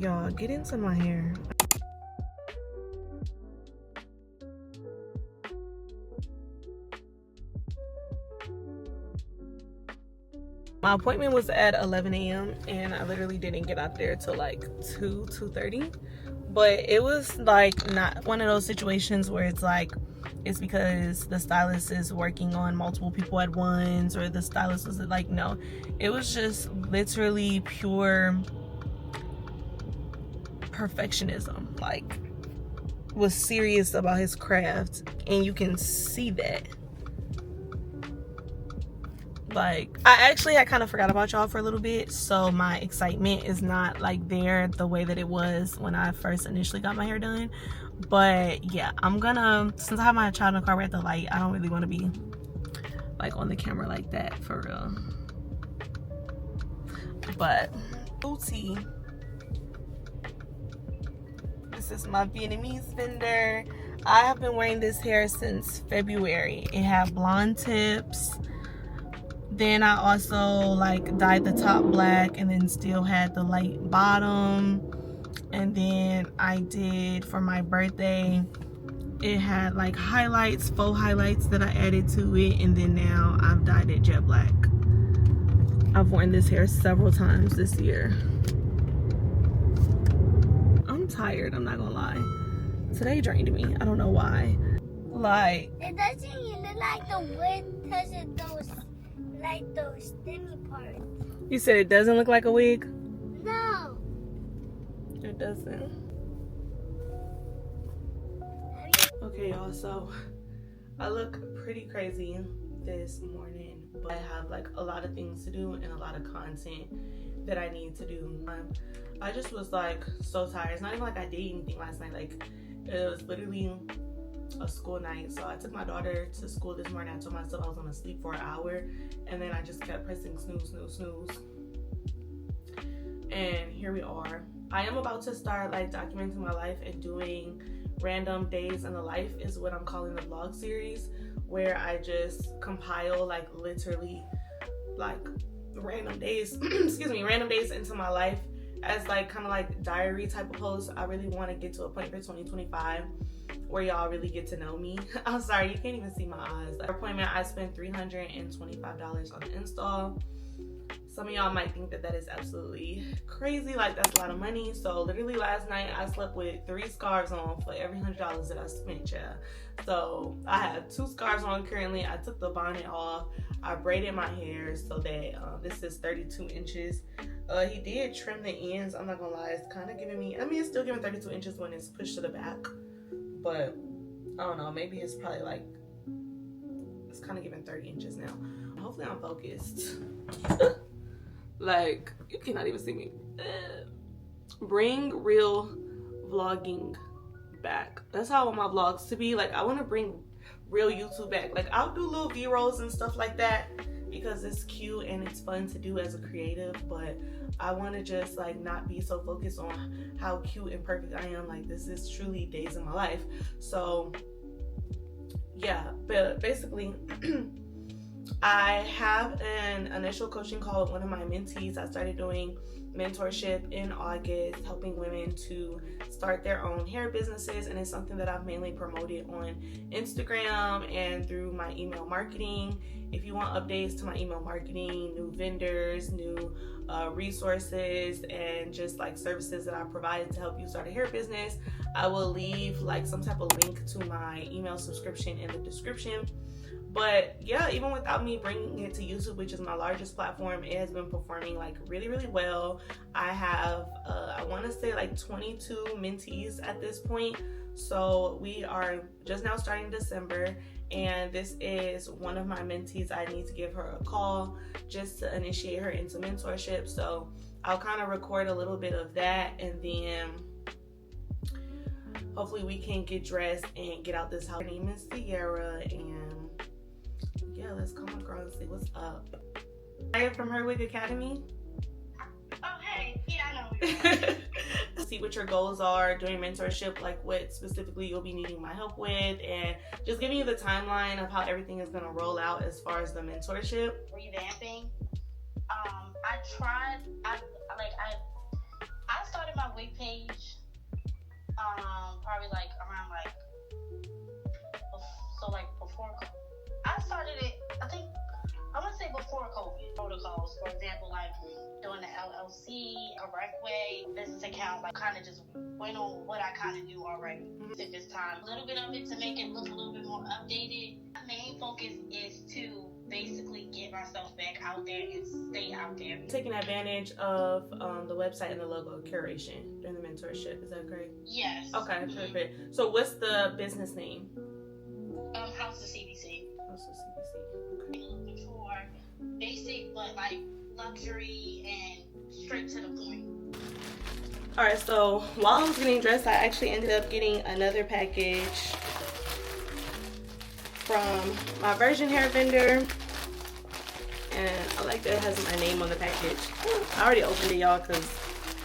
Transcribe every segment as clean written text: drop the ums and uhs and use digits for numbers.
Y'all, get into my hair. My appointment was at 11 a.m. and I literally didn't get out there till like 2:30. But it was like not one of those situations where it's like it's because the stylist is working on multiple people at once, or the stylist was like, no, it was just literally pure perfectionism. Like, was serious about his craft, and you can see that. Like, I kind of forgot about y'all for a little bit, so my excitement is not like there the way that it was when I first initially got my hair done. But yeah, I'm gonna, since I have my child in the car, we're at the light, I don't really want to be like on the camera like that for real. But booty, this is my Vietnamese vendor. I have been wearing this hair since February. It had blonde tips. Then I also like dyed the top black and then still had the light bottom. And then I did, for my birthday, it had like highlights, faux highlights that I added to it. And then now I've dyed it jet black. I've worn this hair several times this year. I'm tired, I'm not gonna lie. Today drained me, I don't know why. Like, it doesn't look like the wood because it those like those skinny parts. you said it doesn't look like a wig? No. It doesn't. Okay, y'all, so I look pretty crazy this morning, but I have like a lot of things to do and a lot of content that I need to do. I just was like so tired. It's not even like I did anything last night. Like, it was literally a school night. So I took my daughter to school this morning. I told myself I was gonna sleep for an hour, and then I just kept pressing snooze, snooze, snooze. And here we are. I am about to start like documenting my life and doing random days in the life, is what I'm calling the vlog series, where I just compile like literally like random days excuse me, random days into my life as like kind of like diary type of posts. I really want to get to a point for 2025 where y'all really get to know me. I'm sorry, you can't even see my eyes. Like, appointment, I spent $325 on the install. Some of y'all might think that that is absolutely crazy, like that's a lot of money. So literally last night I slept with 3 scarves on for every $100 that I spent, yeah. So I have 2 scarves on currently. I took the bonnet off. I braided my hair so that this is 32 inches. He did trim the ends. I'm not gonna lie, it's kind of giving me, I mean, it's still giving 32 inches when it's pushed to the back, but I don't know, maybe it's probably like, it's kind of giving 30 inches now. Hopefully I'm focused. Like, you cannot even see me. Bring real vlogging back. That's how I want my vlogs to be. Like, I want to bring real YouTube back. Like, I'll do little V-rolls and stuff like that because it's cute and it's fun to do as a creative, but I want to just like not be so focused on how cute and perfect I am. Like, this is truly days in my life. So yeah, but basically I have an initial coaching call with one of my mentees. I started doing mentorship in August, helping women to start their own hair businesses, and it's something that I've mainly promoted on Instagram and through my email marketing. If you want updates to my email marketing, new vendors, new resources, and just like services that I provide to help you start a hair business, I will leave like some type of link to my email subscription in the description. But yeah, even without me bringing it to YouTube, which is my largest platform, it has been performing like really, really well. I have, I want to say like 22 mentees at this point. So we are just now starting December, and this is one of my mentees. I need to give her a call just to initiate her into mentorship. So I'll kind of record a little bit of that, and then hopefully we can get dressed and get out this house. Her name is Sierra, and yeah, let's call my girl and see what's up. Hired from Her Wig Academy. Oh, hey. Yeah, I know. See what your goals are during mentorship, like what specifically you'll be needing my help with, and just giving you the timeline of how everything is going to roll out as far as the I started my wig page probably like around like before I started it. I think I want to say before COVID protocols. For example, like doing the LLC, a Recway business account, like kind of just went on what I kind of knew already at this time. A little bit of it to make it look a little bit more updated. My main focus is to basically get myself back out there and stay out there. Taking advantage of the website and the logo curation during the mentorship, is that correct? Yes. Okay, perfect. So what's the business name? House of CBC. House of CBC. Okay. Looking for basic but like luxury and straight to the point. All right, so while I was getting dressed, I actually ended up getting another package from my virgin hair vendor, and I like that it has my name on the package. I already opened it, y'all, because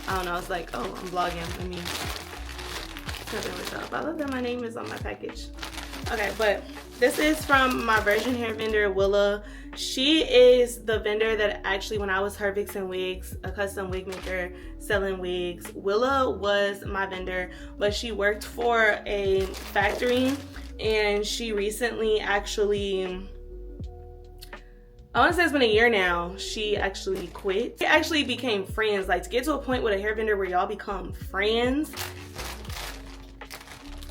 I don't know, I was like, oh, I'm vlogging. I mean, I love that my name is on my package. Okay, but this is from my virgin hair vendor, Willa. She is the vendor that actually, when I was her Vixen Wigs, a custom wig maker selling wigs, Willa was my vendor, but she worked for a factory, and she recently actually, I want to say it's been a year now, she actually quit. We actually became friends. Like, to get to a point with a hair vendor where y'all become friends,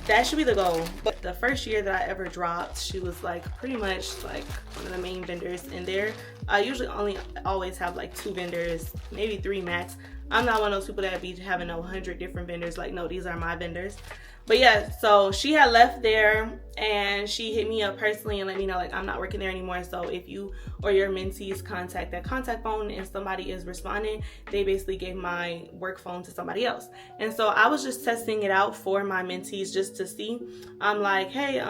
that should be the goal. But the first year that I ever dropped, she was like pretty much like one of the main vendors in there. I usually always have like 2 vendors, maybe 3 max. I'm not one of those people that be having 100 different vendors. Like, no, these are my vendors. But yeah, so she had left there, and she hit me up personally and let me know, like, I'm not working there anymore. So if you or your mentees contact that contact phone and somebody is responding, they basically gave my work phone to somebody else. And so I was just testing it out for my mentees just to see. I'm like, hey,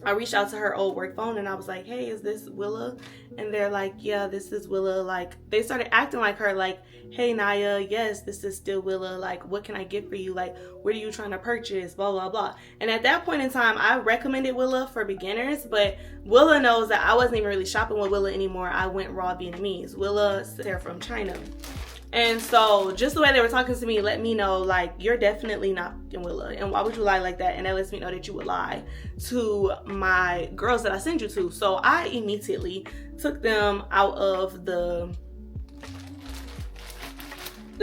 I reached out to her old work phone and I was like, hey, is this Willa? And they're like, yeah, this is Willa. Like, they started acting like her, like, hey, Naya, yes, this is still Willa. Like, what can I get for you? Like, what are you trying to purchase? Blah, blah, blah. And at that point in time, I recommended Willa for beginners, but Willa knows that I wasn't even really shopping with Willa anymore. I went raw Vietnamese. Willa, they're from China. And so just the way they were talking to me let me know, like, you're definitely not in Willa. And why would you lie like that? And that lets me know that you would lie to my girls that I send you to. So I immediately took them out of the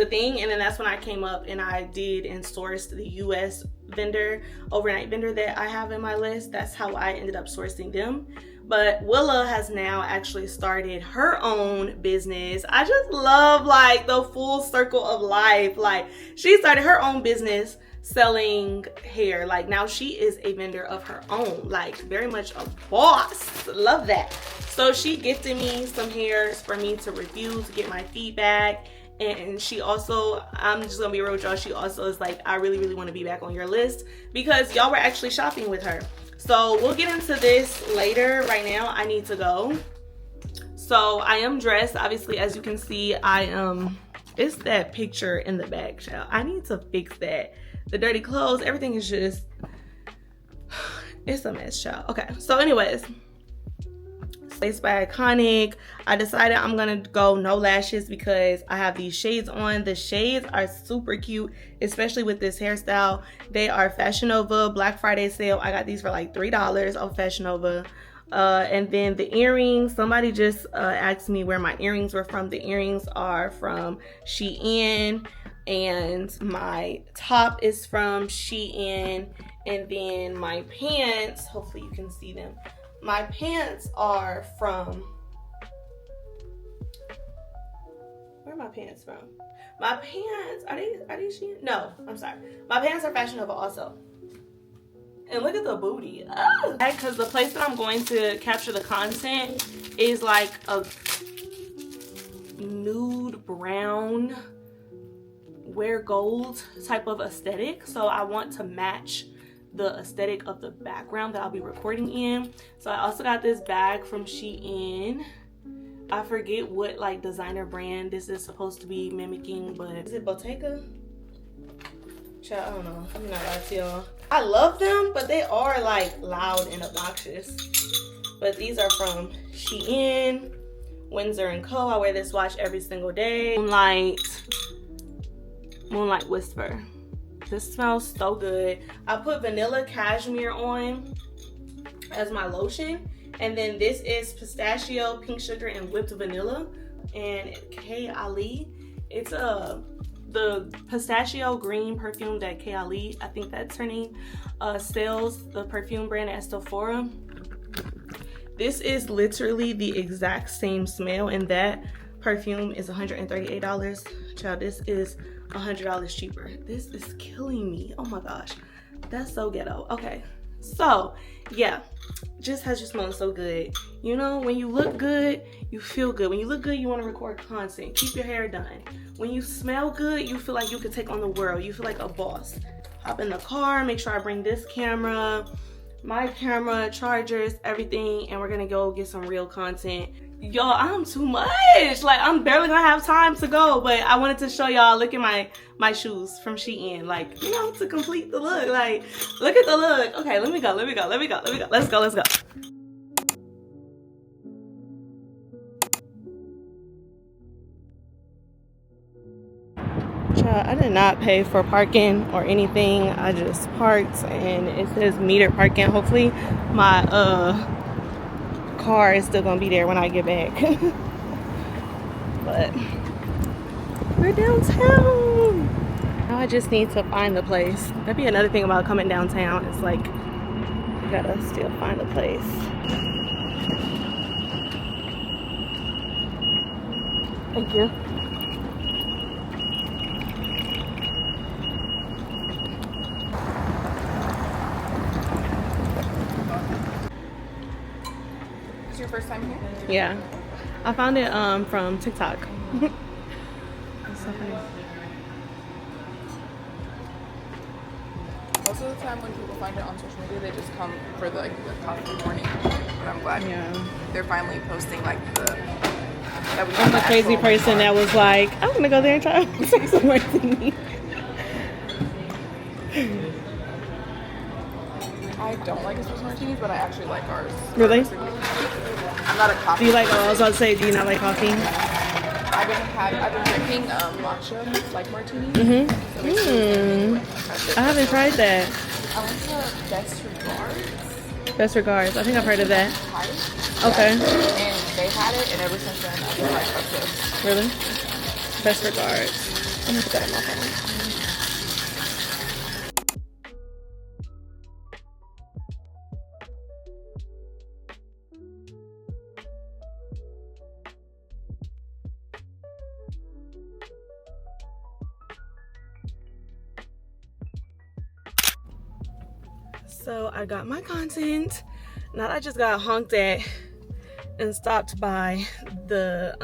thing. And then that's when I came up and I did and sourced the US vendor, overnight vendor that I have in my list. That's how I ended up sourcing them. But Willa has now actually started her own business. I just love, like, the full circle of life. Like, she started her own business selling hair. Like, now she is a vendor of her own, like, very much a boss. Love that. So she gifted me some hairs for me to review, to get my feedback. And she also, I'm just gonna be real with y'all, she also is like, I really, really want to be back on your list because y'all were actually shopping with her. So we'll get into this later. Right now, I need to go. So I am dressed. Obviously, as you can see, I am, it's that picture in the back, child. I need to fix that. The dirty clothes, everything is just, it's a mess, child. Okay, so anyways, Placed by Iconic. I decided I'm gonna go no lashes because I have these shades on. The shades are super cute, especially with this hairstyle. They are Fashion Nova Black Friday sale. I got these for like $3 off Fashion Nova. And then the earrings, somebody just asked me where my earrings were from. The earrings are from Shein, and my top is from Shein, and then my pants, hopefully you can see them, my pants are from, where are my pants from? My pants, are they Shein? No, I'm sorry. My pants are Fashion Nova also. And look at the booty. Because the place that I'm going to capture the content is like a nude brown, wear gold type of aesthetic. So I want to match the aesthetic of the background that I'll be recording in. So I also got this bag from Shein. I forget what like designer brand this is supposed to be mimicking, but is it Bottega? Child, I don't know. I'm not lying to y'all. I love them, but they are like loud and obnoxious. But these are from Shein, Windsor & Co. I wear this watch every single day. Moonlight, Moonlight Whisper. This smells so good. I put vanilla cashmere on as my lotion, and then this is pistachio, pink sugar, and whipped vanilla. And K Ali, it's the pistachio green perfume that K Ali, I think that's her name, sells the perfume brand at Sephora. This is literally the exact same smell, and that perfume is $138. Child, this is $100 cheaper. This is killing me. Oh my gosh, that's so ghetto. Okay, so yeah, just has you smelling so good. You know, when you look good, you feel good. When you look good, you want to record content, keep your hair done. When you smell good, you feel like you could take on the world. You feel like a boss. Hop in the car, make sure I bring this camera, my camera, chargers, everything, and we're gonna go get some real content. Y'all, I'm too much. Like, I'm barely gonna have time to go, but I wanted to show y'all. Look at my shoes from Shein, like, you know, to complete the look. Like, look at the look. Okay, let me go. Let's go. Child, I did not pay for parking or anything. I just parked, and it says metered parking. Hopefully my car is still gonna be there when I get back. But we're downtown. Now I just need to find the place. That'd be another thing about coming downtown. It's like you gotta still find a place. Thank you. Your first time here? Yeah, I found it from TikTok. It's so funny. Most of the time when people find it on social media, they just come for the coffee morning. But I'm glad they're finally posting like I'm the crazy person that was like, I'm gonna go there and try some martini. I don't like espresso martinis, but I actually like ours. Really? I'm not a coffee. Do you like? Oh, I was about to say, do you not like coffee? I've been drinking matcha like martinis. I haven't tried that. I went to Best Regards. Best Regards. I think I've heard of that. Okay. And they had it, and ever since then I've been like obsessed. Really? Best Regards. I'm gonna put that in my phone. So I got my content. Now I just got honked at and stopped by the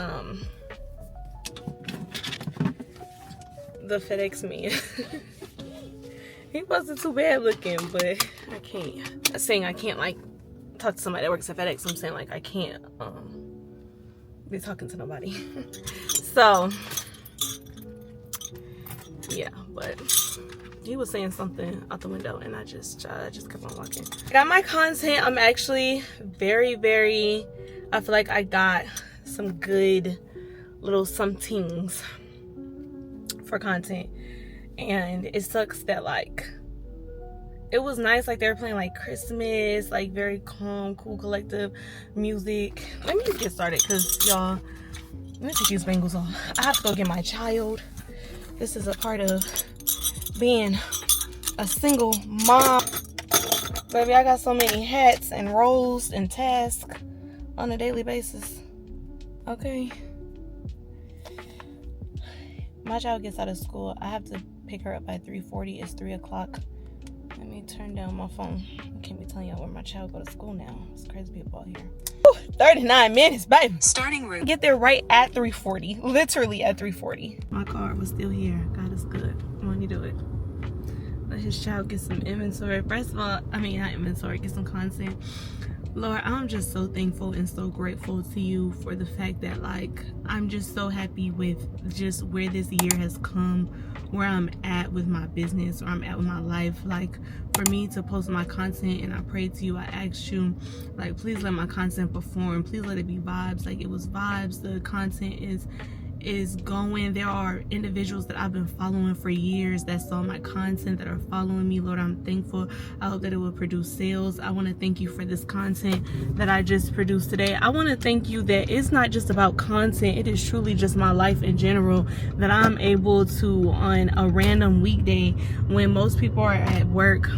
FedEx man. He wasn't too bad looking, but I can't. I'm saying I can't like talk to somebody that works at FedEx. I'm saying like I can't be talking to nobody. So yeah, but he was saying something out the window, and I just kept on walking. I got my content. I'm actually very, I feel like I got some good little somethings for content, and it sucks that like it was nice, like they were playing like Christmas, like very calm, cool, collective music. Let me just get started, because y'all, let me take these bangles off. I have to go get my child. This is a part of being a single mom. Baby, I got so many hats and roles and tasks on a daily basis. Okay. My child gets out of school. I have to pick her up by 3:40. It's 3 o'clock. Let me turn down my phone. I can't be telling y'all where my child go to school now. It's crazy people out here. 39 minutes, baby. Starting route. Get there right at 3:40. Literally at 3:40. My car was still here. God is good. When you do it. Let his child get some inventory. First of all, I mean, not inventory, get some content. Lord, I'm just so thankful and so grateful to you for the fact that, like, I'm just so happy with just where this year has come, where I'm at with my business, where I'm at with my life. Like, for me to post my content, and I pray to you, I asked you, like, please let my content perform. Please let it be vibes. Like, it was vibes. The content is going. There are individuals that I've been following for years that saw my content, that are following me. Lord, I'm thankful. I hope that it will produce sales. I want to thank you for this content that I just produced today. I want to thank you that it's not just about content. It is truly just my life in general, that I'm able to, on a random weekday when most people are at work,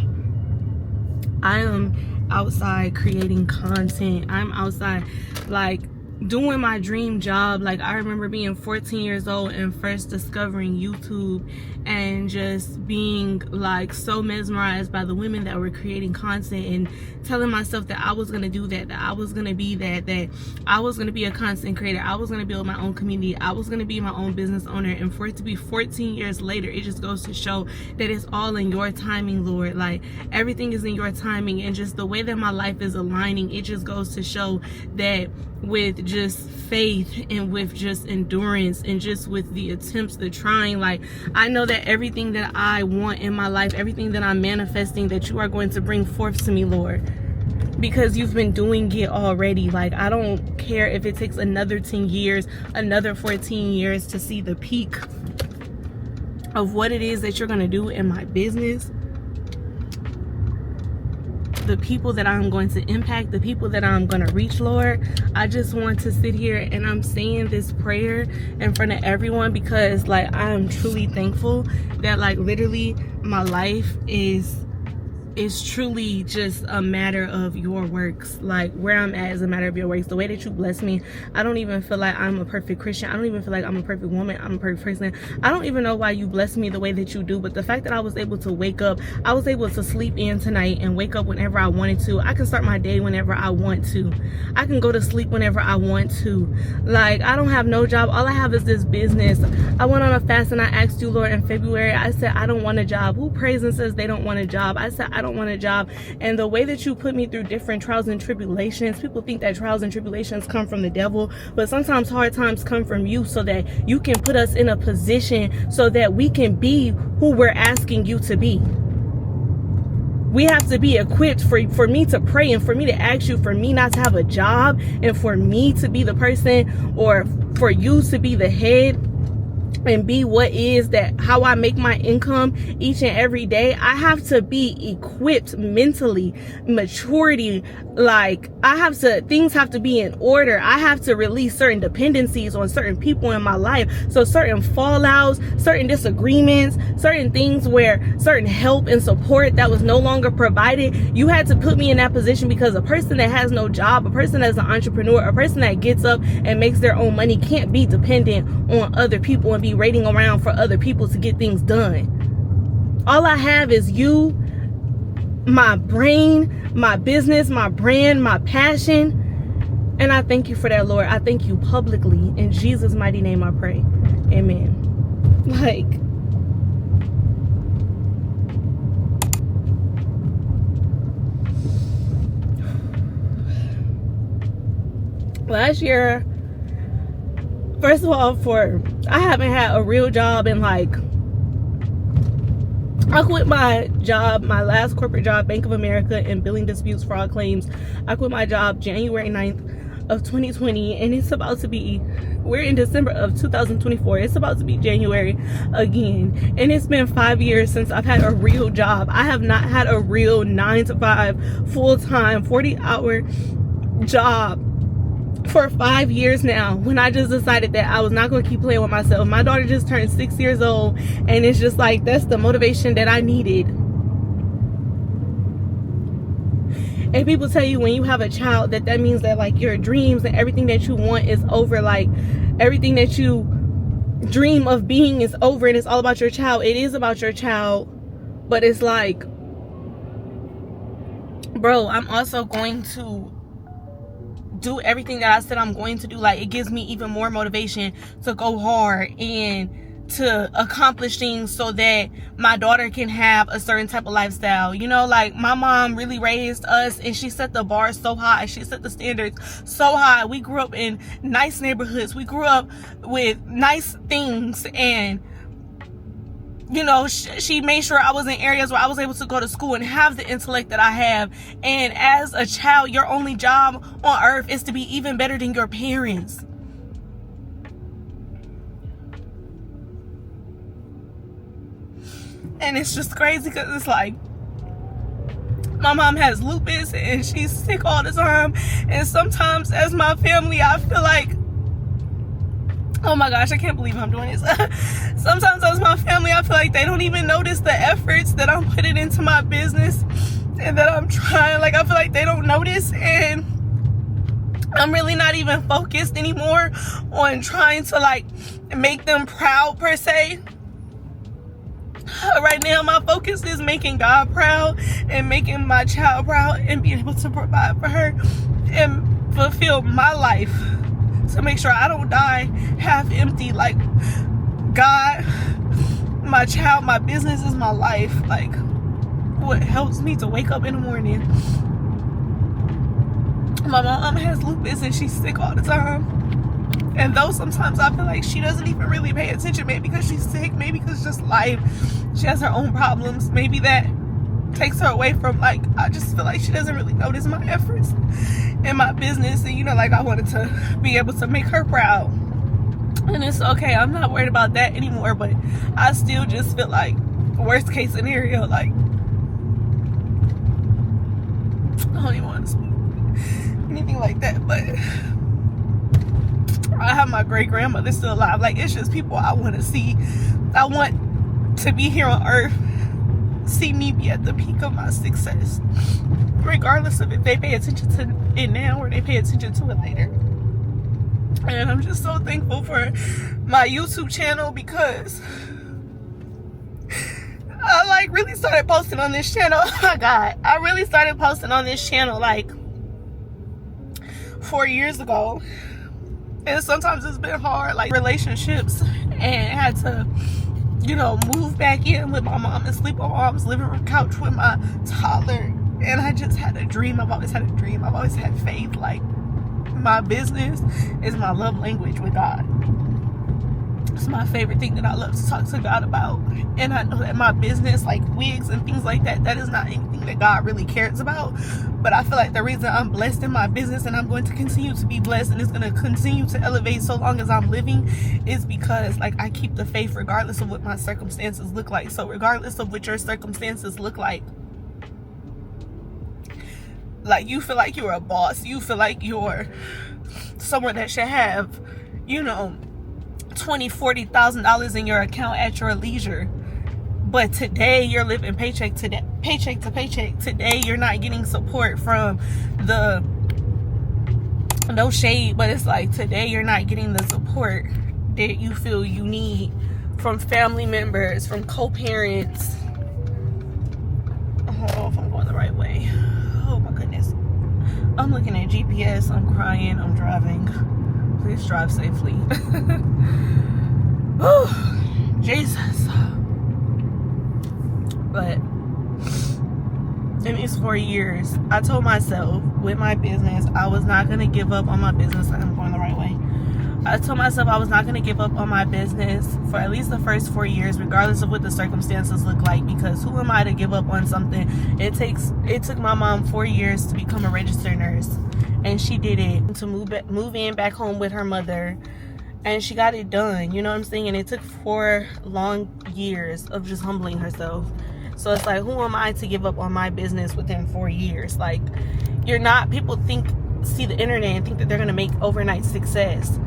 I am outside creating content. I'm outside like doing my dream job. Like, I remember being 14 years old and first discovering YouTube and just being like so mesmerized by the women that were creating content and telling myself that I was gonna do that, that I was gonna be that I was gonna be a content creator, I was gonna build my own community, I was gonna be my own business owner. And for it to be 14 years later, it just goes to show that it's all in your timing, Lord. Like, everything is in your timing, and just the way that my life is aligning, it just goes to show that with just faith and with just endurance and just with the attempts, the trying, like, I know that everything that I want in my life, everything that I'm manifesting, that you are going to bring forth to me, Lord, because you've been doing it already. Like, I don't care if it takes another 10 years, another 14 years to see the peak of what it is that you're going to do in my business, the people that I'm going to impact, the people that I'm going to reach, Lord. I just want to sit here and I'm saying this prayer in front of everyone because, like, I am truly thankful that, like, literally my life is truly just a matter of your works. Like, where I'm at is a matter of your works. The way that you bless me, I don't even feel like I'm a perfect Christian. I don't even feel like I'm a perfect woman. I'm a perfect person. I don't even know why you bless me the way that you do, but the fact that I was able to wake up, I was able to sleep in tonight and wake up whenever I wanted to. I can start my day whenever I want to. I can go to sleep whenever I want to. Like, I don't have no job. All I have is this business. I went on a fast and I asked you, Lord, in February, I said, I don't want a job. Who prays and says they don't want a job? I said, I don't want a job. And the way that you put me through different trials and tribulations, people think that trials and tribulations come from the devil, but sometimes hard times come from you, so that you can put us in a position so that we can be who we're asking you to be. We have to be equipped for me to pray and for me to ask you, for me not to have a job, and for me to be the person, or for you to be the head and be what is that, how I make my income each and every day. I have to be equipped mentally, maturity, like, things have to be in order. I have to release certain dependencies on certain people in my life. So certain fallouts, certain disagreements, certain things where certain help and support that was no longer provided, you had to put me in that position, because a person that has no job, a person that's an entrepreneur, a person that gets up and makes their own money can't be dependent on other people and be waiting around for other people to get things done. All I have is you, my brain, my business, my brand, my passion. And I thank you for that, Lord. I thank you publicly. In Jesus' mighty name I pray. Amen. Like, last year, first of all, I haven't had a real job in, like, I quit my job, my last corporate job, Bank of America, in billing disputes, fraud claims. I quit my job January 9th of 2020, and it's about to be, we're in December of 2024. It's about to be January again. And it's been 5 years since I've had a real job. I have not had a real 9-to-5, full-time, 40-hour job for 5 years now, when I just decided that I was not going to keep playing with myself. My daughter just turned 6 years old, and it's just like, that's the motivation that I needed. And people tell you when you have a child that means that, like, your dreams and everything that you want is over. Like, everything that you dream of being is over, and it's all about your child. It is about your child, but it's like, bro, I'm also going to do everything that I said I'm going to do. Like, it gives me even more motivation to go hard and to accomplish things so that my daughter can have a certain type of lifestyle. You know, like, my mom really raised us, and she set the bar so high. She set the standards so high. We grew up in nice neighborhoods. We grew up with nice things, and you know, she made sure I was in areas where I was able to go to school and have the intellect that I have. And as a child, your only job on earth is to be even better than your parents. And it's just crazy because it's like, my mom has lupus and she's sick all the time. And sometimes as my family, I feel like, oh my gosh, I can't believe I'm doing this. Sometimes as my family, I feel like they don't even notice the efforts that I'm putting into my business and that I'm trying. Like, I feel like they don't notice, and I'm really not even focused anymore on trying to like make them proud per se. Right now, my focus is making God proud and making my child proud and being able to provide for her and fulfill my life to make sure I don't die half empty. Like, God, my child, my business is my life. Like, what helps me to wake up in the morning. My mom has lupus and she's sick all the time. And though sometimes I feel like she doesn't even really pay attention, maybe because she's sick, maybe because just life, she has her own problems, maybe that takes her away from, like, I just feel like she doesn't really notice my efforts in my business. And, you know, like, I wanted to be able to make her proud. And it's okay, I'm not worried about that anymore, but I still just feel like, worst case scenario, like, I don't even want to speak anything like that, but I have my great grandmother still alive. Like, it's just people I want to see. I want to be here on earth, see me be at the peak of my success, regardless of if they pay attention to it now or they pay attention to it later. And I'm just so thankful for my YouTube channel, because I like really started posting on this channel. Oh my God, I really started posting on this channel like 4 years ago. And sometimes it's been hard, like relationships, and had to, you know, move back in with my mom and sleep on my mom's living room couch with my toddler. And I just had a dream. I've always had a dream. I've always had faith. Like, my business is my love language with God. It's my favorite thing that I love to talk to God about. And I know that my business, like wigs and things like that, that is not anything that God really cares about. But I feel like the reason I'm blessed in my business, and I'm going to continue to be blessed, and it's going to continue to elevate so long as I'm living, is because, like, I keep the faith regardless of what my circumstances look like. So regardless of what your circumstances look like, you feel like you're a boss, you feel like you're someone that should have, you know, $20,000-$40,000 in your account at your leisure, but today you're living paycheck to paycheck. Today you're not getting support from the, no shade, but it's like, today you're not getting the support that you feel you need from family members, from co-parents. I don't know if I'm going the right way. Oh my goodness, I'm looking at GPS, I'm crying, I'm driving. Please drive safely. Oh, Jesus. But in these 4 years, I told myself with my business, I was not going to give up on my business. I'm going the right way. I told myself I was not going to give up on my business for at least the first 4 years, regardless of what the circumstances look like, because who am I to give up on something? It took my mom 4 years to become a registered nurse, and she did it, to move in back home with her mother, and she got it done, you know what I'm saying? And it took 4 long years of just humbling herself. So it's like, who am I to give up on my business within 4 years? Like, you're not, people see the internet and think that they're gonna make overnight success,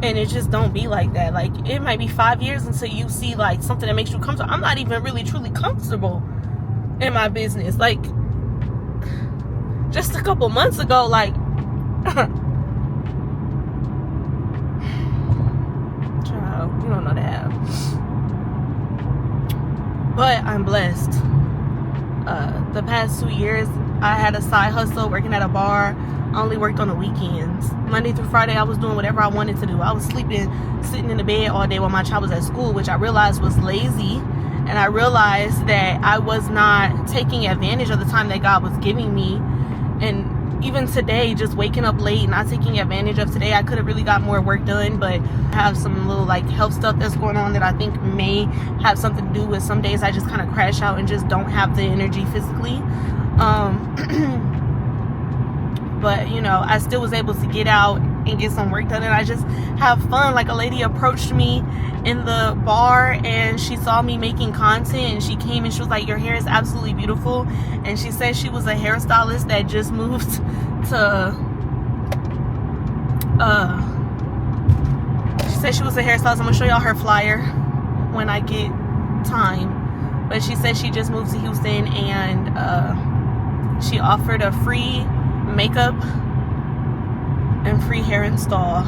and it just don't be like that. Like, it might be 5 years until you see like something that makes you comfortable. I'm not even really truly comfortable in my business. Like, just a couple months ago, like child, you don't know that. But I'm blessed. The past 2 years, I had a side hustle working at a bar. I only worked on the weekends. Monday through Friday, I was doing whatever I wanted to do. I was sleeping, sitting in the bed all day while my child was at school, which I realized was lazy. And I realized that I was not taking advantage of the time that God was giving me. And even today, just waking up late, not taking advantage of today, I could have really got more work done, but I have some little like health stuff that's going on that I think may have something to do with some days I just kind of crash out and just don't have the energy physically. But you know, I still was able to get out and get some work done, and I just have fun. Like, a lady approached me in the bar and she saw me making content, and she came and she was like, your hair is absolutely beautiful. And she said she was a hairstylist that just moved to she said she was a hairstylist. I'm gonna show y'all her flyer when I get time. But she said she just moved to Houston, and she offered a free makeup and free hair install.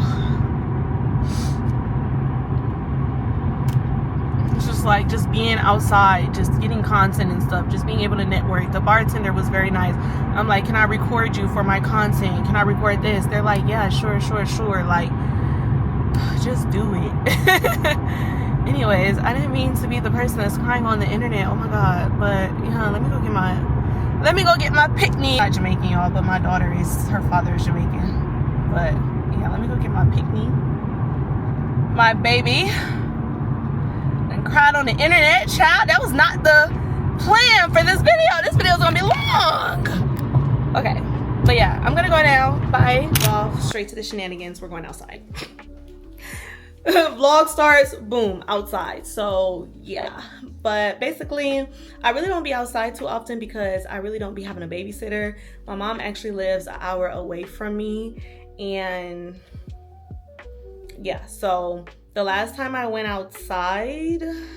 It's just like just being outside, just getting content and stuff, just being able to network. The bartender was very nice. I'm like, can I record you for my content? Can I record this? They're like, yeah, sure. Like, just do it. Anyways, I didn't mean to be the person that's crying on the internet. Oh my god. But yeah, let me go get my pick-me. Not Jamaican, y'all, but my daughter is, her father is Jamaican. But yeah, let me go get my pick-me. My baby. And cried on the internet, child. That was not the plan for this video. This video is gonna be long. Okay, but yeah, I'm gonna go now. Bye. Y'all, straight to the shenanigans. We're going outside. Vlog starts, boom, outside. So yeah, but basically I really don't be outside too often because I really don't be having a babysitter. My mom actually lives an hour away from me, and yeah, so the last time I went outside, when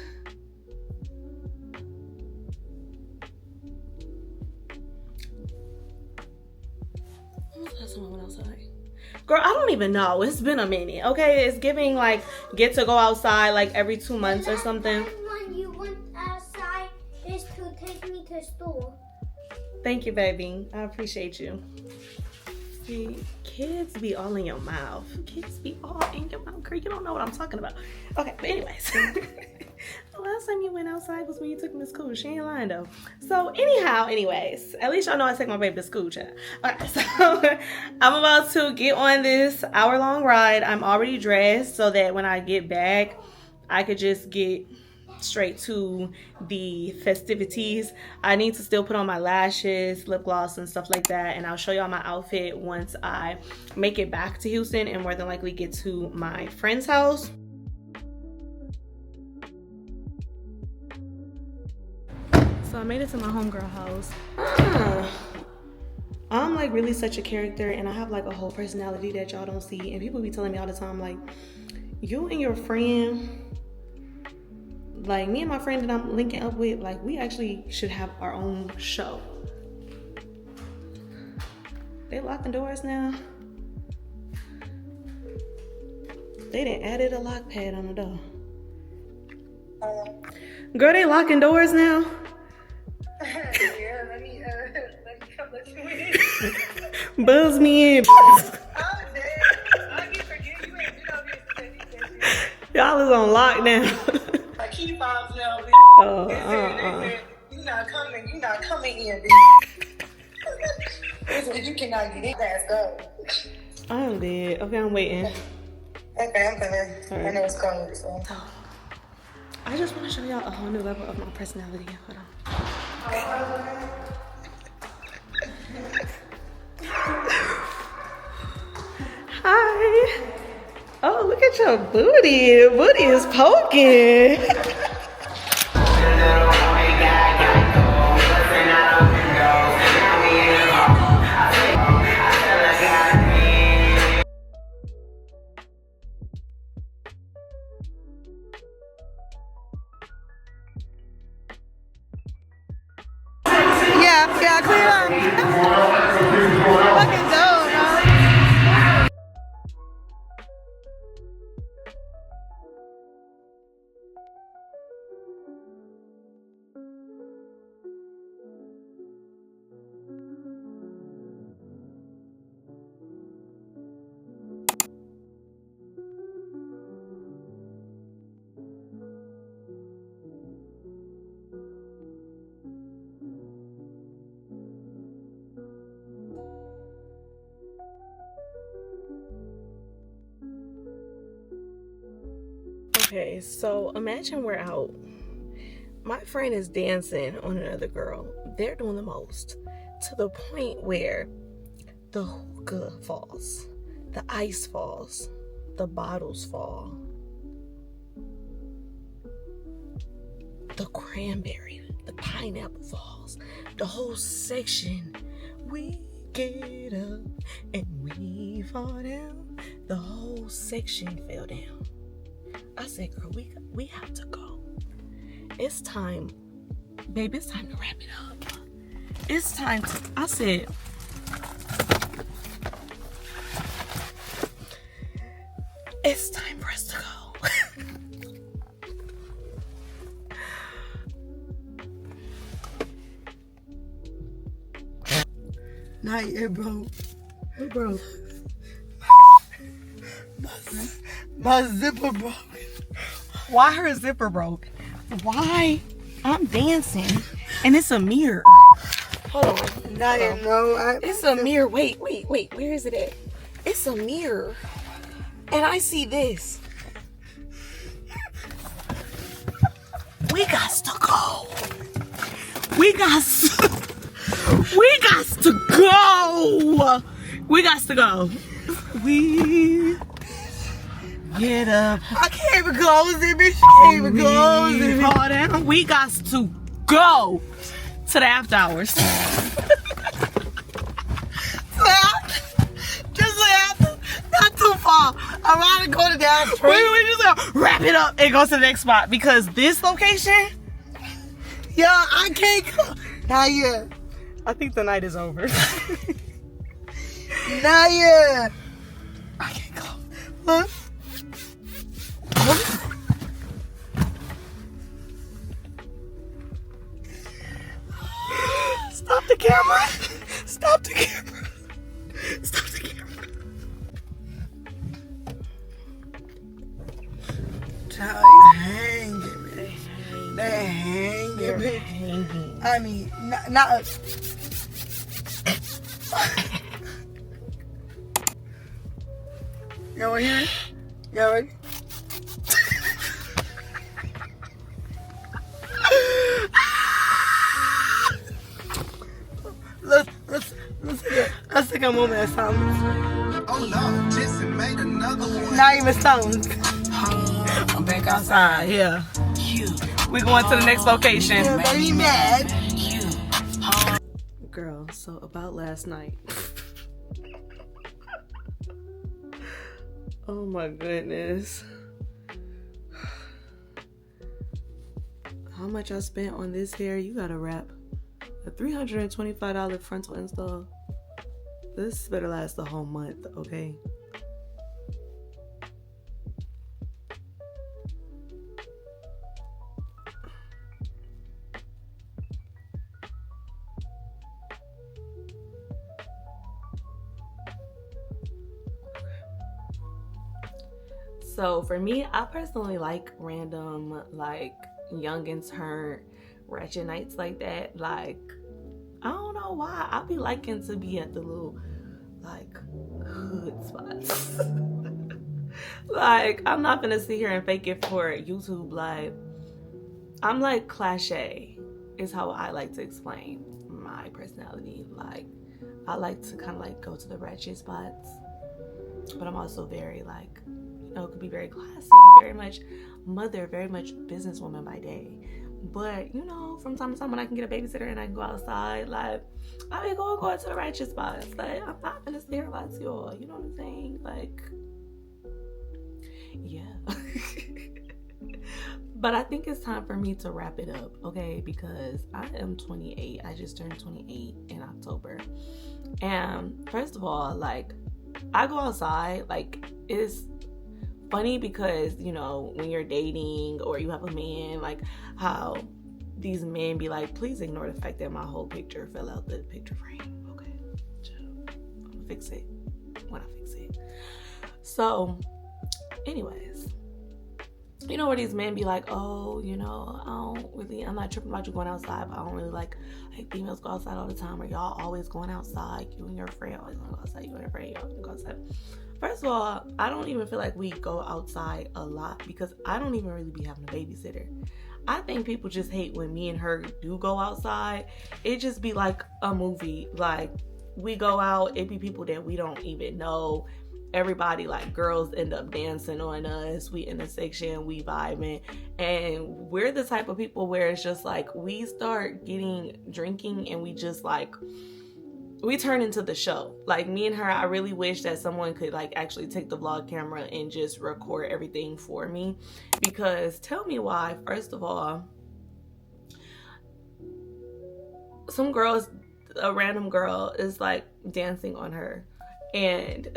was the last time I went outside? Girl, I don't even know. It's been a minute. Okay, it's giving like get to go outside like every 2 months or something. When you went outside is to take me to school. Thank you, baby. I appreciate you. See, kids be all in your mouth. Kids be all in your mouth. Girl, you don't know what I'm talking about. Okay, but anyways. The last time you went outside was when you took me to school. She ain't lying though. So anyways, at least y'all know I take my baby to school, child. Okay, so I'm about to get on this hour-long ride. I'm already dressed so that when I get back, I could just get straight to the festivities. I need to still put on my lashes, lip gloss, and stuff like that, and I'll show y'all my outfit once I make it back to Houston and more than likely get to my friend's house. So I made it to my homegirl house. I'm like really such a character, and I have like a whole personality that y'all don't see, and people be telling me all the time like, you and your friend, like me and my friend that I'm linking up with, like we actually should have our own show. They locking doors now. They done added a lock pad on the door. Girl, they locking doors now. Yeah, let me come let you in. Buzz me in. I'm dead. I can forget you ain't been over here since Y'all is on lockdown. I keep off now, bitch. Oh, They said, you not coming in, bitch. They said you cannot get in. Let's go. I'm dead. Okay, I'm waiting. Okay, I'm coming. Alright. I know it's cold, so. I just want to show y'all a whole new level of my personality. Hold on. Hi. Oh, look at your booty. Your booty is poking. Yeah, clear up. Fucking dope, huh? Okay, so imagine we're out. My friend is dancing on another girl. They're doing the most, to the point where the hookah falls, the ice falls, the bottles fall. Cranberry, the Pineapple Falls, the whole section. We get up and we fall down. The whole section fell down. I said, girl, we have to go. It's time, babe, it's time to wrap it up. It's time to, I said, it's time for us to go. Not yet, bro. Hey, bro. My zipper broke. Why her zipper broke? Why? I'm dancing and it's a mirror. Hold on. Not yet, no. It's a mirror. Wait. Where is it at? It's a mirror. And I see this. We got to go. We got to go. We got to go. We get up. I can't even close it, bitch. I can't even close it. Fall down. We got to go to the after hours. Just after, not too far. I want to go to down street. We just gonna wrap it up and go to the next spot because this location, Yeah, I can't go. Not yet. I think the night is over. Not yet. I can't go. Look. Stop the camera. Stop the camera. Stop the camera. Child, you hanging, bitch. They hanging, bitch. Hanging. I mean, not You wanna hear it? You ready? Let's take a moment of silence. Oh Lord, Jesse made another one. Not even stones. I'm back outside. Yeah. We going to the next location. Yeah, baby mad. Girl, so about last night. Oh my goodness. How much I spent on this hair? You gotta wrap. A $325 frontal install. This better last the whole month, okay? So for me, I personally like random, like youngins turn ratchet nights like that. Like, I don't know why. I be liking to be at the little, like, hood spots. Like, I'm not gonna sit here and fake it for YouTube. Like, I'm like cliche is how I like to explain my personality. Like, I like to kind of like go to the ratchet spots, but I'm also very like, you know, could be very classy, very much mother, very much businesswoman by day. But, you know, from time to time when I can get a babysitter and I can go outside, like, I be going to the ratchet spots. Like, I'm not gonna stay here a lot to y'all. You know what I'm saying? Like, yeah. But I think it's time for me to wrap it up, okay? Because I am 28. I just turned 28 in October. And first of all, like, I go outside, like, it's funny because, you know, when you're dating or you have a man, like how these men be like, please ignore the fact that my whole picture fell out the picture frame. Okay, I'm gonna fix it when I fix it. So anyways, you know where these men be like, oh, you know, I'm not tripping about you going outside, but I don't really like females go outside all the time, or y'all always going outside, you and your friend always gonna go outside, you and your friend, y'all gonna go outside. First of all, I don't even feel like we go outside a lot because I don't even really be having a babysitter. I think people just hate when me and her do go outside. It just be like a movie. Like, we go out, it be people that we don't even know. everybody, like girls end up dancing on us. We in the section, we vibing, and we're the type of people where it's just like we start getting drinking and we just like we turn into the show. Like me and her, I really wish that someone could like actually take the vlog camera and just record everything for me, because tell me why, first of all, some girls, a random girl is like dancing on her, and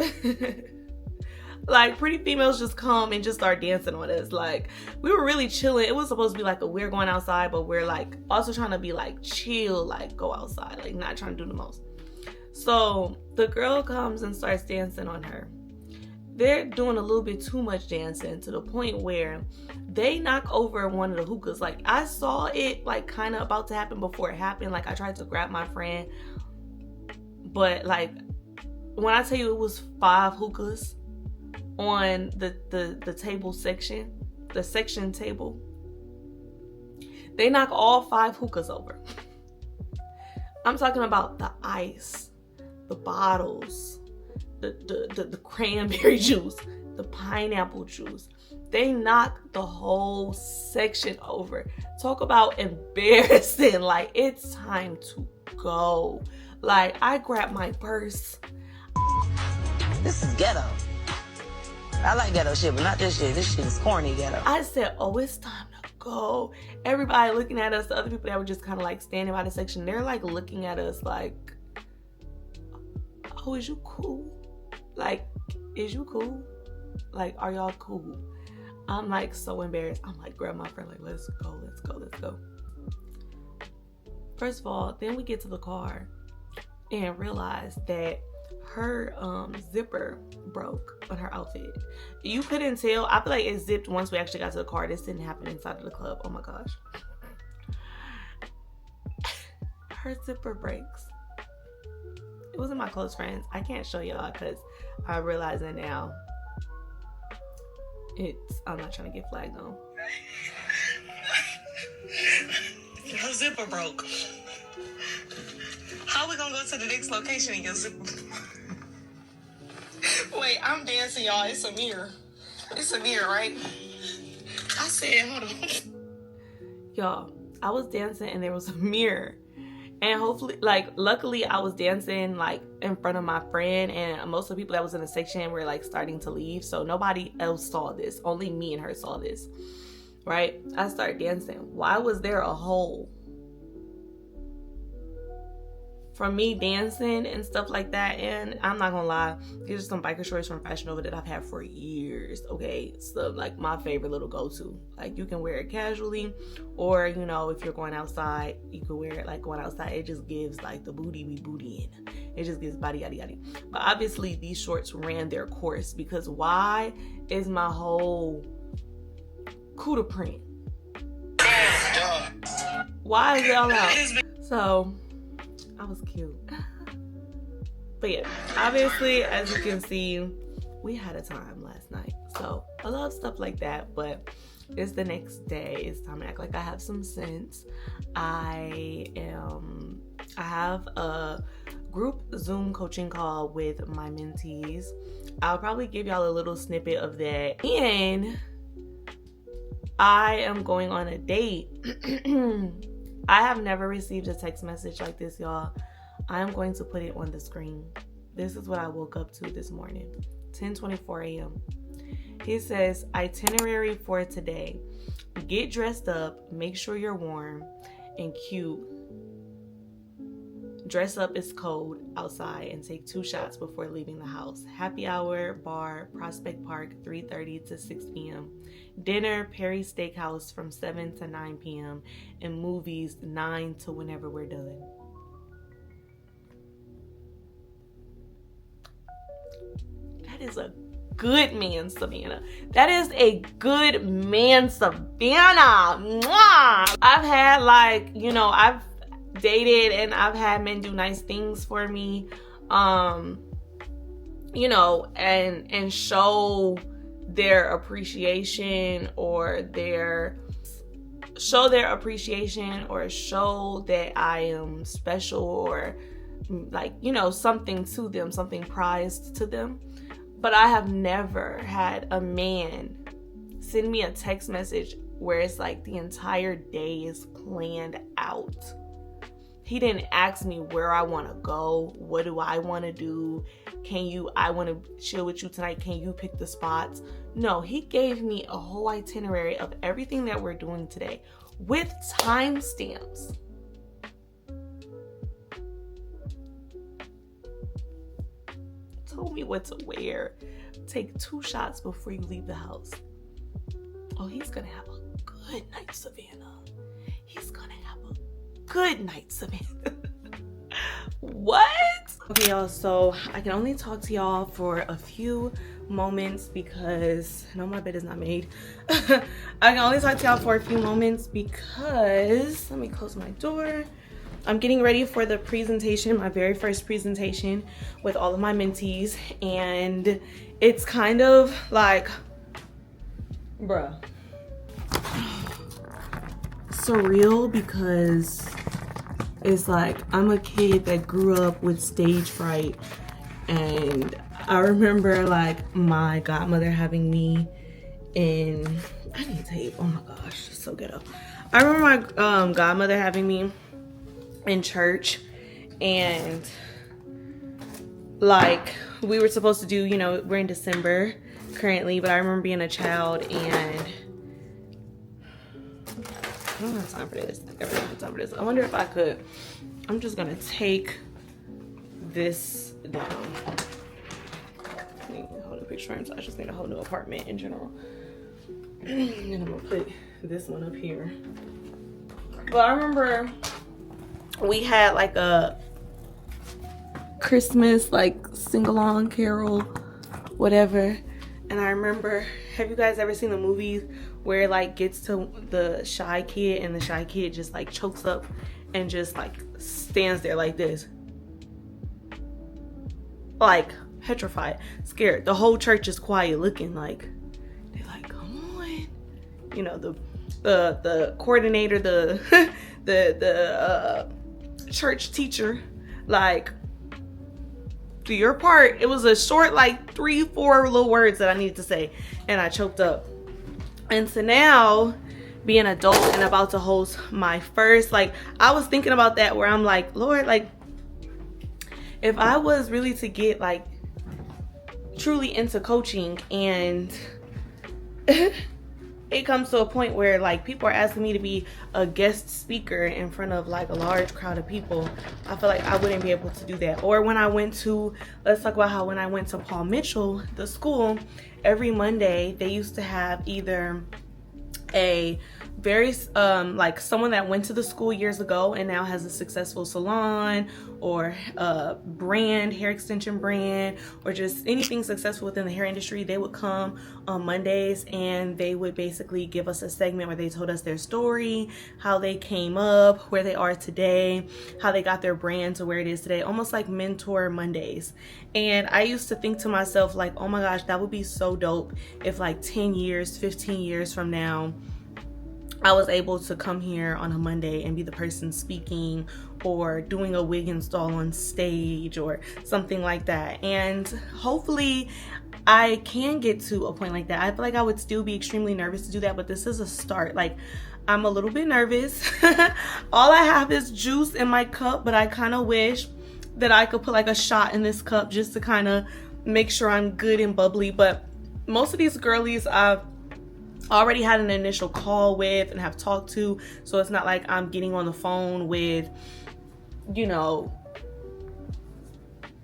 like pretty females just come and just start dancing on us. Like we were really chilling. It was supposed to be like we're going outside, but we're like also trying to be like chill, like go outside, like not trying to do the most. So the girl comes and starts dancing on her. They're doing a little bit too much dancing to the point where they knock over one of the hookahs. Like I saw it like kind of about to happen before it happened. Like I tried to grab my friend, but like when I tell you it was 5 hookahs on the table section, the section table, they knock all 5 hookahs over. I'm talking about the ice, the bottles, the cranberry juice, the pineapple juice. They knock the whole section over. Talk about embarrassing. Like it's time to go. Like I grabbed my purse. This is ghetto. I like ghetto shit, but not this shit. This shit is corny ghetto. I said, oh, it's time to go. Everybody looking at us, the other people that were just kind of like standing by the section, they're like looking at us like, oh, is you cool? Like, is you cool? Like, are y'all cool? I'm like so embarrassed. I'm like, grab my friend, like, let's go, let's go, let's go. First of all, then we get to the car and realize that her zipper broke on her outfit. You couldn't tell. I feel like it zipped once we actually got to the car. This didn't happen inside of the club. Oh my gosh. Her zipper breaks. It wasn't my close friends. I can't show y'all because I realize that now. I'm not trying to get flagged on. Your zipper broke. How we gonna go to the next location and your zipper? Wait, I'm dancing, y'all. It's a mirror. It's a mirror, right? I said, hold on. Y'all, I was dancing and there was a mirror. And hopefully, like, luckily I was dancing like in front of my friend, and most of the people that was in the section were like starting to leave. So nobody else saw this. Only me and her saw this, right? I started dancing. Why was there a hole? From me dancing and stuff like that. And I'm not gonna lie, these are some biker shorts from Fashion Nova that I've had for years. Okay, so like my favorite little go-to. Like you can wear it casually, or you know, if you're going outside, you can wear it like going outside. It just gives like the booty we booty in. It just gives body yada yada. But obviously these shorts ran their course, because why is my whole cuda print? Why is it all out? So I was cute. But yeah, obviously, as you can see, we had a time last night. So I love stuff like that, but it's the next day. It's time to act like I have some sense. I have a group Zoom coaching call with my mentees. I'll probably give y'all a little snippet of that. And I am going on a date. I have never received a text message like this, y'all. I am going to put it on the screen. This is what I woke up to this morning, 10:24 a.m. He says, itinerary for today. Get dressed up, make sure you're warm and cute. Dress up, it's cold outside, and take 2 shots before leaving the house. Happy hour, bar, Prospect Park, 3:30 to 6 p.m. Dinner, Perry Steakhouse from 7 to 9 p.m. and movies 9 to whenever we're done. That is a good man, Savannah. That is a good man, Savannah. Mwah! I've had like, you know, I've dated and I've had men do nice things for me, you know, and show their appreciation or show that I am special, or like, you know, something to them, something prized to them. But I have never had a man send me a text message where it's like the entire day is planned out. He didn't ask me where I want to go. What do I want to do? I want to chill with you tonight. Can you pick the spots? No, he gave me a whole itinerary of everything that we're doing today with timestamps. Told me what to wear. Take 2 shots before you leave the house. Oh, he's gonna have a good night, Savannah. He's gonna have a good night, Savannah. What? Okay, y'all, so I can only talk to y'all for a few moments because no, my bed is not made. I can only talk to y'all for a few moments because let me close my door. I'm getting ready for the presentation, my very first presentation with all of my mentees, and it's kind of like, bruh, surreal because it's like I'm a kid that grew up with stage fright, and I remember like my godmother having me in, I need tape, oh my gosh, it's so ghetto. I remember my godmother having me in church, and like we were supposed to do, you know, we're in December currently, but I remember being a child and I don't have time for this. I really don't have time for this. I wonder if I could, I'm just gonna take this down. I need a whole new picture frame, so I just need a whole new apartment in general. And I'm gonna put this one up here. But I remember we had like a Christmas like sing-along carol, whatever. And I remember, have you guys ever seen the movies where it like gets to the shy kid and the shy kid just like chokes up and just like stands there like this, like petrified, scared. The whole church is quiet looking like, they're like, come on. You know, the coordinator, the church teacher, like, do your part. It was a short, like 3-4 little words that I needed to say, and I choked up. And so now, being an adult and about to host my first, like, I was thinking about that where I'm like, Lord, like, if I was really to get like truly into coaching and it comes to a point where like people are asking me to be a guest speaker in front of like a large crowd of people, I feel like I wouldn't be able to do that. Or when I went to, let's talk about how when I went to Paul Mitchell, the school, every Monday they used to have either a very like someone that went to the school years ago and now has a successful salon or a brand, hair extension brand, or just anything successful within the hair industry. They would come on Mondays and they would basically give us a segment where they told us their story, how they came up, where they are today, how they got their brand to where it is today, almost like Mentor Mondays. And I used to think to myself like, oh my gosh, that would be so dope if like 10 years, 15 years from now, I was able to come here on a Monday and be the person speaking or doing a wig install on stage or something like that. And hopefully I can get to a point like that. I feel like I would still be extremely nervous to do that, but this is a start. Like, I'm a little bit nervous. All I have is juice in my cup, but I kind of wish that I could put like a shot in this cup just to kind of make sure I'm good and bubbly. But most of these girlies I've already had an initial call with and have talked to, so it's not like I'm getting on the phone with, you know,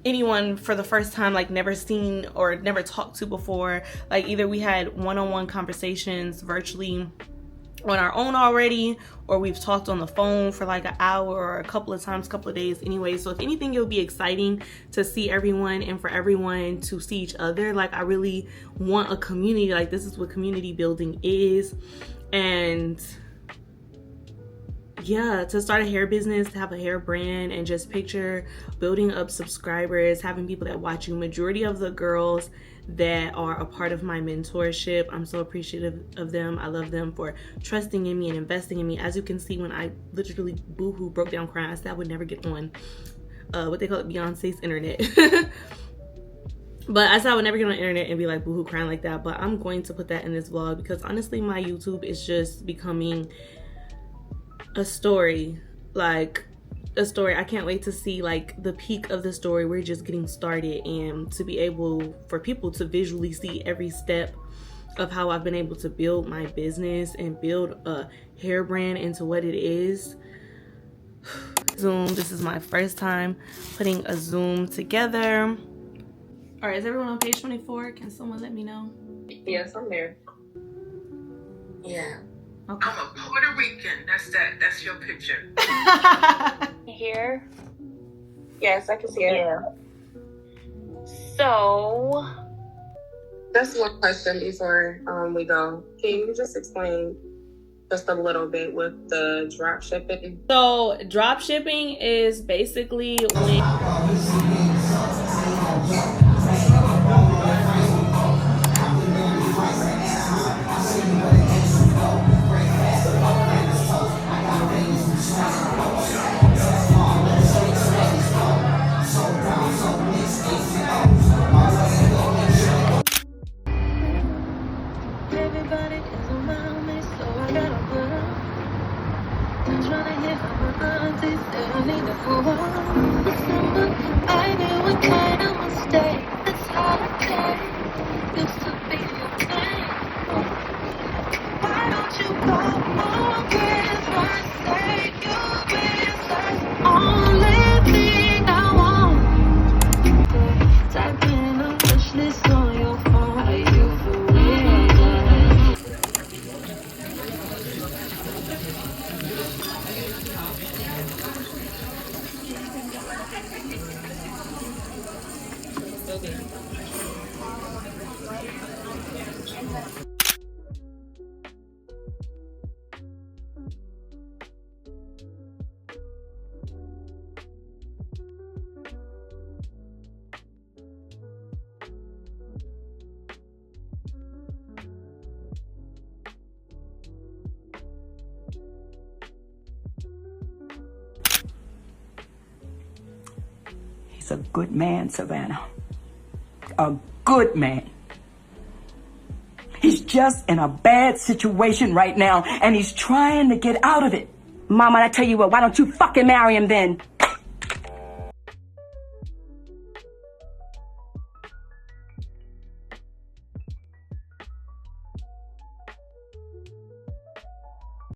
anyone for the first time, like never seen or never talked to before. Like either we had one-on-one conversations virtually on our own already, or we've talked on the phone for like an hour or a couple of times, couple of days anyway. So if anything, it'll be exciting to see everyone and for everyone to see each other. Like, I really want a community. Like, this is what community building is. And yeah, to start a hair business, to have a hair brand, and just picture building up subscribers, having people that watch you. Majority of the girls that are a part of my mentorship, I'm so appreciative of them. I love them for trusting in me and investing in me. As you can see, when I literally boohoo broke down crying, I said I would never get on what they call it, Beyonce's internet. But I said I would never get on the internet and be like boohoo crying like that. But I'm going to put that in this vlog because honestly, my YouTube is just becoming a story. Like a story. I can't wait to see like the peak of the story. We're just getting started, and to be able for people to visually see every step of how I've been able to build my business and build a hair brand into what it is. Zoom. This is my first time putting a Zoom together. All right, is everyone on page 24? Can someone let me know? Yes, I'm there. Yeah. Okay. I'm a Puerto Rican. That's your picture. Here. Yes, I can see it. Yeah. So, Just one question before we go. Can you just explain just a little bit with the drop shipping? So drop shipping is basically when everybody is around me, so I gotta put up. I'm trying to hit my aunties, and I need to hold on. December, I knew what kind of mistake. That's how I came. Used to be okay. Why don't you go on Christmas Day? You've been the only thing I want. Type in a wish list on your phone. Are you for real? He's a good man, Savannah. A good man. He's just in a bad situation right now, and he's trying to get out of it. Mama, I tell you what, why don't you fucking marry him then?